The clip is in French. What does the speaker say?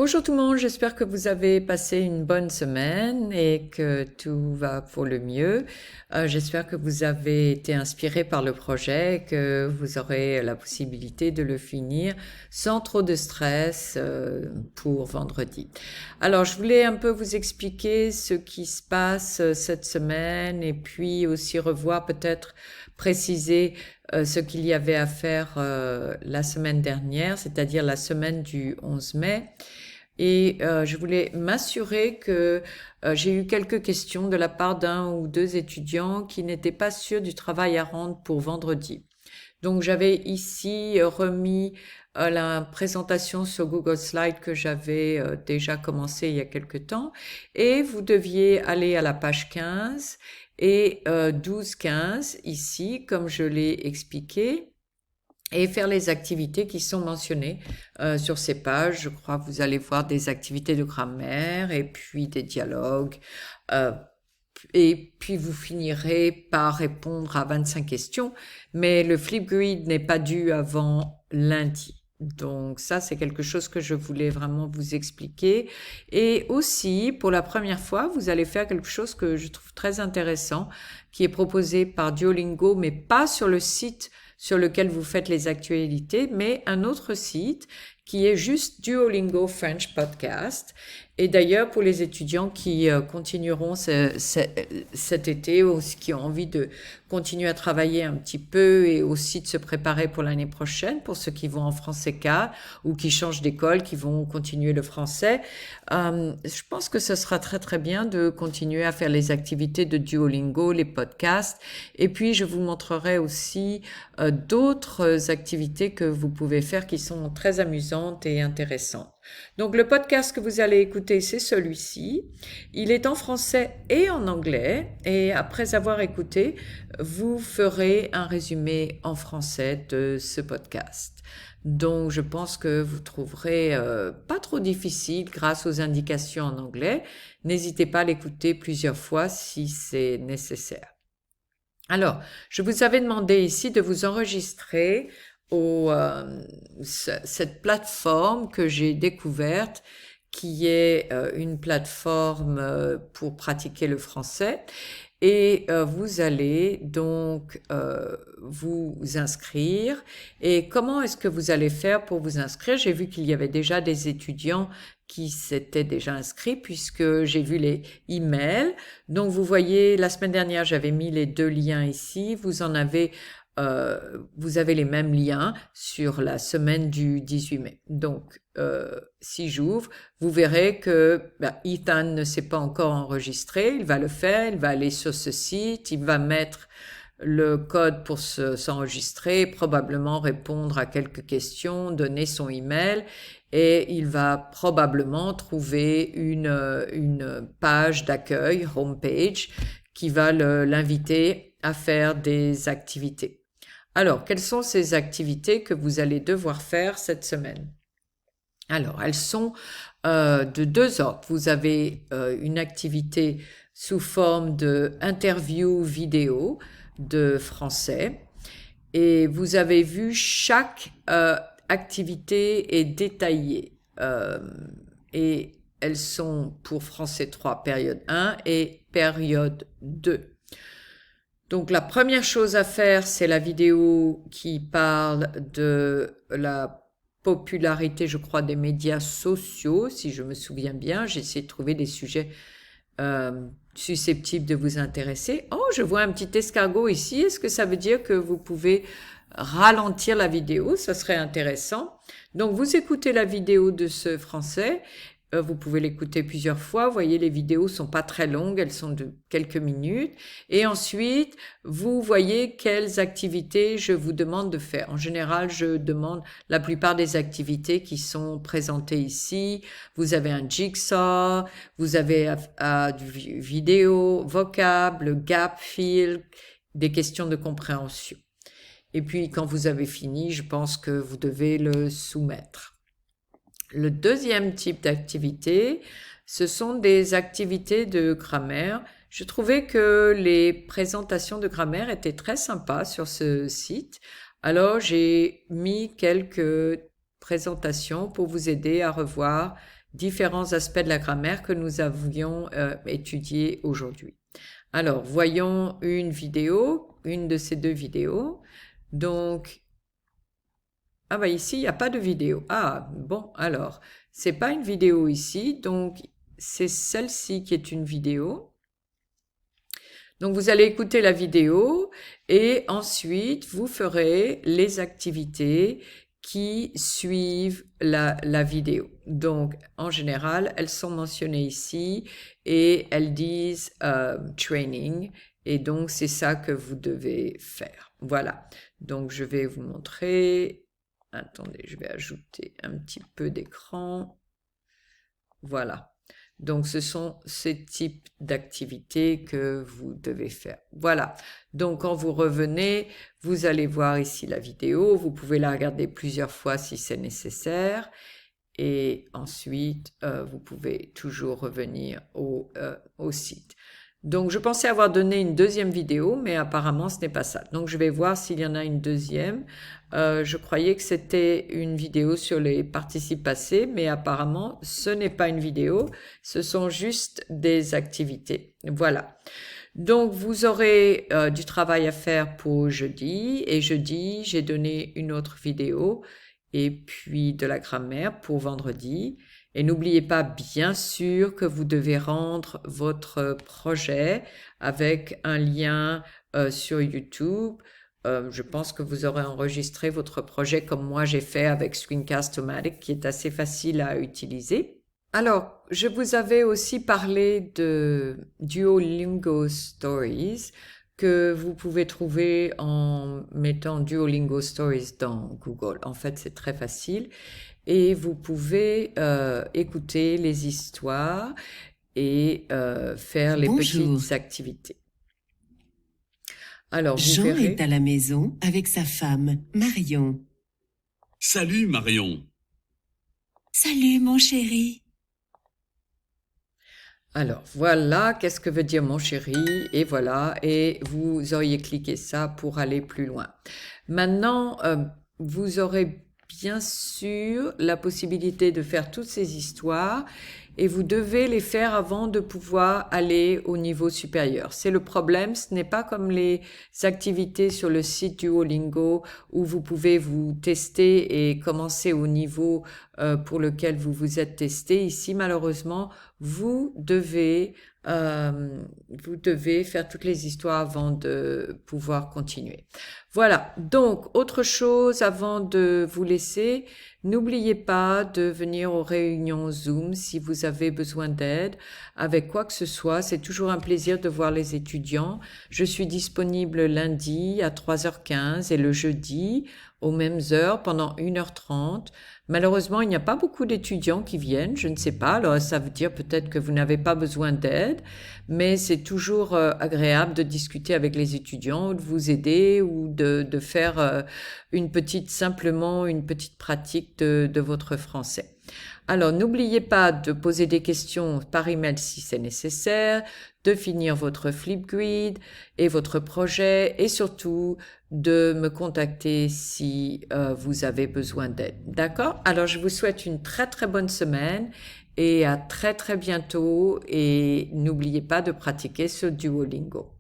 Bonjour tout le monde, j'espère que vous avez passé une bonne semaine et que tout va pour le mieux. J'espère que vous avez été inspiré par le projet et que vous aurez la possibilité de le finir sans trop de stress pour vendredi. Alors, je voulais un peu vous expliquer ce qui se passe cette semaine et puis aussi revoir peut-être préciser ce qu'il y avait à faire la semaine dernière, c'est-à-dire la semaine du 11 mai. Et je voulais m'assurer que j'ai eu quelques questions de la part d'un ou deux étudiants qui n'étaient pas sûrs du travail à rendre pour vendredi. Donc j'avais ici remis la présentation sur Google Slide que j'avais déjà commencé il y a quelque temps et vous deviez aller à la page 15 et 12-15 ici comme je l'ai expliqué et faire les activités qui sont mentionnées sur ces pages. Je crois que vous allez voir des activités de grammaire et puis des dialogues. Euh, et puis vous finirez par répondre à 25 questions, mais le Flipgrid n'est pas dû avant lundi. Donc ça, c'est quelque chose que je voulais vraiment vous expliquer. Et aussi, pour la première fois, vous allez faire quelque chose que je trouve très intéressant, qui est proposé par Duolingo, mais pas sur le site sur lequel vous faites les actualités, mais un autre site qui est juste Duolingo French Podcast. Et d'ailleurs, pour les étudiants qui continueront cet été ou qui ont envie de continuer à travailler un petit peu et aussi de se préparer pour l'année prochaine, pour ceux qui vont en français 4 ou qui changent d'école, qui vont continuer le français, je pense que ce sera très très bien de continuer à faire les activités de Duolingo, les podcasts. Et puis, je vous montrerai aussi d'autres activités que vous pouvez faire qui sont très amusantes et intéressantes. Donc le podcast que vous allez écouter, c'est celui-ci. Il est en français et en anglais. Et après avoir écouté, vous ferez un résumé en français de ce podcast. Donc je pense que vous trouverez pas trop difficile grâce aux indications en anglais. N'hésitez pas à l'écouter plusieurs fois si c'est nécessaire. Alors, je vous avais demandé ici de vous enregistrer cette plateforme que j'ai découverte, qui est une plateforme pour pratiquer le français. Et vous allez donc vous inscrire. Et comment est-ce que vous allez faire pour vous inscrire? J'ai vu qu'il y avait déjà des étudiants qui s'étaient déjà inscrits puisque j'ai vu les emails. Donc vous voyez, la semaine dernière, j'avais mis les deux liens ici. Vous avez les mêmes liens sur la semaine du 18 mai. Donc, si j'ouvre, vous verrez que Ethan ne s'est pas encore enregistré. Il va le faire, il va aller sur ce site, il va mettre le code pour s'enregistrer, probablement répondre à quelques questions, donner son email et il va probablement trouver une page d'accueil, homepage, qui va l'inviter à faire des activités. Alors, quelles sont ces activités que vous allez devoir faire cette semaine? Alors, elles sont de deux ordres. Vous avez une activité sous forme de interview vidéo de français et vous avez vu chaque activité est détaillée et elles sont pour français 3 période 1 et période 2. Donc la première chose à faire, c'est la vidéo qui parle de la popularité, je crois, des médias sociaux, si je me souviens bien. J'ai essayé de trouver des sujets susceptibles de vous intéresser. Oh, je vois un petit escargot ici. Est-ce que ça veut dire que vous pouvez ralentir la vidéo? Ça serait intéressant. Donc vous écoutez la vidéo de ce français. Vous pouvez l'écouter plusieurs fois. Vous voyez, les vidéos sont pas très longues, elles sont de quelques minutes. Et ensuite, vous voyez quelles activités je vous demande de faire. En général, je demande la plupart des activités qui sont présentées ici. Vous avez un jigsaw, vous avez du vidéo, vocable, gap fill, des questions de compréhension. Et puis, quand vous avez fini, je pense que vous devez le soumettre. Le deuxième type d'activité, ce sont des activités de grammaire. Je trouvais que les présentations de grammaire étaient très sympas sur ce site. Alors, j'ai mis quelques présentations pour vous aider à revoir différents aspects de la grammaire que nous avions étudiés aujourd'hui. Alors, voyons une vidéo, une de ces deux vidéos. Donc, ah bah ici, il n'y a pas de vidéo. Ah, bon, alors, c'est pas une vidéo ici, donc c'est celle-ci qui est une vidéo. Donc, vous allez écouter la vidéo et ensuite, vous ferez les activités qui suivent la vidéo. Donc, en général, elles sont mentionnées ici et elles disent training. Et donc, c'est ça que vous devez faire. Voilà. Donc, je vais vous montrer. Attendez, je vais ajouter un petit peu d'écran. Voilà. Donc, ce sont ces types d'activités que vous devez faire. Voilà. Donc, quand vous revenez, vous allez voir ici la vidéo. Vous pouvez la regarder plusieurs fois si c'est nécessaire. Et ensuite, vous pouvez toujours revenir au site. Donc, je pensais avoir donné une deuxième vidéo, mais apparemment, ce n'est pas ça. Donc, je vais voir s'il y en a une deuxième. Je croyais que c'était une vidéo sur les participes passés, mais apparemment, ce n'est pas une vidéo. Ce sont juste des activités. Voilà. Donc, vous aurez du travail à faire pour jeudi. Et jeudi, j'ai donné une autre vidéo et puis de la grammaire pour vendredi. Et n'oubliez pas, bien sûr, que vous devez rendre votre projet avec un lien sur YouTube. Je pense que vous aurez enregistré votre projet comme moi j'ai fait avec Screencast-O-Matic, qui est assez facile à utiliser. Alors, je vous avais aussi parlé de Duolingo Stories que vous pouvez trouver en mettant Duolingo Stories dans Google. En fait, c'est très facile et vous pouvez écouter les histoires et faire les Bonjour. petites activités. Alors, vous Jean verrez. est à la maison avec sa femme, Marion. Salut Marion. Salut mon chéri. Alors, voilà, qu'est-ce que veut dire mon chéri? Et voilà, et vous auriez cliqué ça pour aller plus loin. Maintenant, vous aurez bien sûr la possibilité de faire toutes ces histoires et vous devez les faire avant de pouvoir aller au niveau supérieur. C'est le problème, ce n'est pas comme les activités sur le site Duolingo où vous pouvez vous tester et commencer au niveau pour lequel vous vous êtes testé. Ici, malheureusement, vous devez faire toutes les histoires avant de pouvoir continuer. Voilà, donc autre chose avant de vous laisser, n'oubliez pas de venir aux réunions Zoom si vous avez besoin d'aide avec quoi que ce soit. C'est toujours un plaisir de voir les étudiants. Je suis disponible lundi à 3h15 et le jeudi aux mêmes heures pendant 1h30. Malheureusement, il n'y a pas beaucoup d'étudiants qui viennent, je ne sais pas, alors ça veut dire peut-être que vous n'avez pas besoin d'aide, mais c'est toujours agréable de discuter avec les étudiants, de vous aider ou de faire simplement une petite pratique de votre français. Alors, n'oubliez pas de poser des questions par email si c'est nécessaire, de finir votre Flipgrid et votre projet et surtout de me contacter si vous avez besoin d'aide. D'accord? Alors, je vous souhaite une très très bonne semaine et à très très bientôt et n'oubliez pas de pratiquer sur Duolingo.